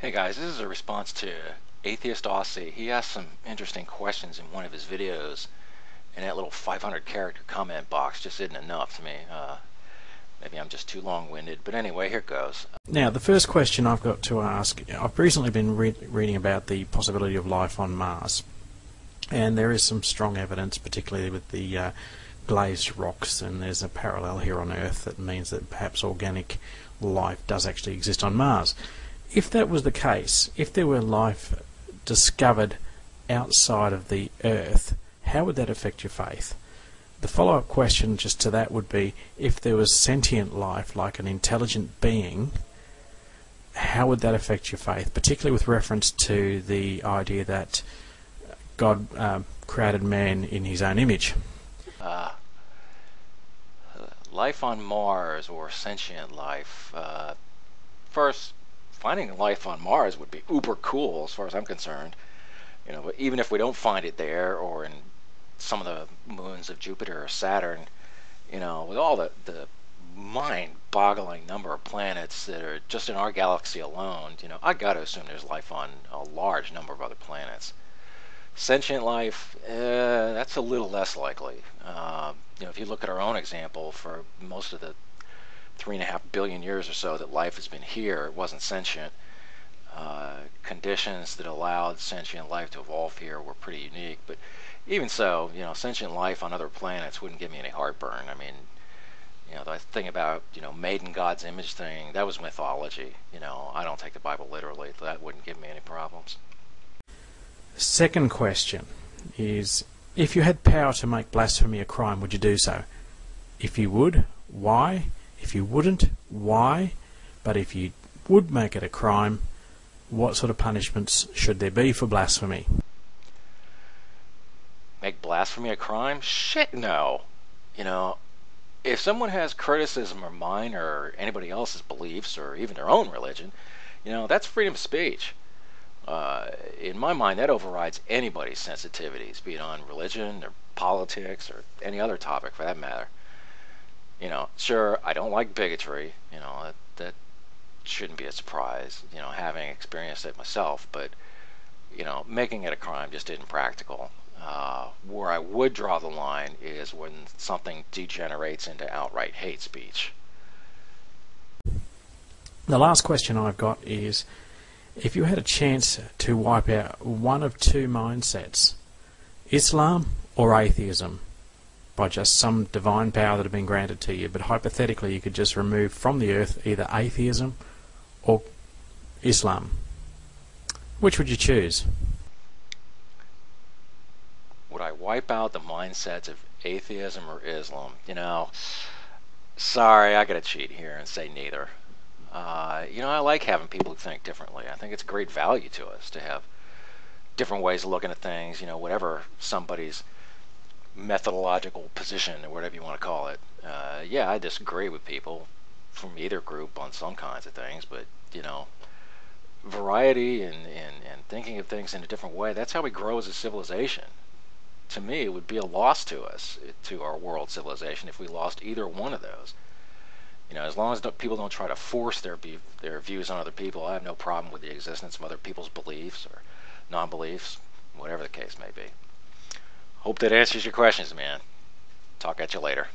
Hey guys, this is a response to AtheistAussie. He asked some interesting questions in one of his videos, and that little 500 character comment box just isn't enough to me. Maybe I'm just too long-winded, but anyway, here it goes. Now, the first question I've got to ask, I've recently been reading about the possibility of life on Mars, and there is some strong evidence, particularly with the glazed rocks, and there's a parallel here on Earth that means that perhaps organic life does actually exist on Mars. If that was the case, if there were life discovered outside of the Earth, how would that affect your faith? The follow-up question just to that would be, if there was sentient life, like an intelligent being, how would that affect your faith, particularly with reference to the idea that God created man in his own image? Life on Mars, or sentient life. First, finding life on Mars would be uber cool as far as I'm concerned. You know, but even if we don't find it there, or in some of the moons of Jupiter or Saturn, you know, with all the mind-boggling number of planets that are just in our galaxy alone, you know, I gotta assume there's life on a large number of other planets. Sentient life, that's a little less likely. You know, if you look at our own example, for most of the 3.5 billion years or so that life has been here, it wasn't sentient. Conditions that allowed sentient life to evolve here were pretty unique, but even so, you know, sentient life on other planets wouldn't give me any heartburn. I mean, you know, the thing about, you know, made in God's image thing, that was mythology. You know, I don't take the Bible literally. That wouldn't give me any problems. Second question is, if you had power to make blasphemy a crime, would you do so? If you would, why? If you wouldn't, why? But if you would make it a crime, what sort of punishments should there be for blasphemy? Make blasphemy a crime? Shit, no. You know, if someone has criticism of mine or anybody else's beliefs or even their own religion, you know, that's freedom of speech. In my mind, that overrides anybody's sensitivities, be it on religion or politics or any other topic for that matter. You know, sure, I don't like bigotry, you know, that shouldn't be a surprise, you know, having experienced it myself, but, you know, making it a crime just isn't practical. Where I would draw the line is when something degenerates into outright hate speech. The last question I've got is, if you had a chance to wipe out one of two mindsets, Islam or atheism, by just some divine power that had been granted to you, but hypothetically you could just remove from the earth either atheism or Islam, which would you choose? Would I wipe out the mindsets of atheism or Islam? You know, sorry, I gotta cheat here and say neither. You know, I like having people who think differently. I think it's a great value to us to have different ways of looking at things, you know, whatever somebody's methodological position or whatever you want to call it. Yeah, I disagree with people from either group on some kinds of things, but, you know, variety and thinking of things in a different way, that's how we grow as a civilization. To me, it would be a loss to us, to our world civilization, if we lost either one of those. You know, as long as people don't try to force their views on other people, I have no problem with the existence of other people's beliefs or non-beliefs, whatever the case may be. Hope that answers your questions, man. Talk at you later.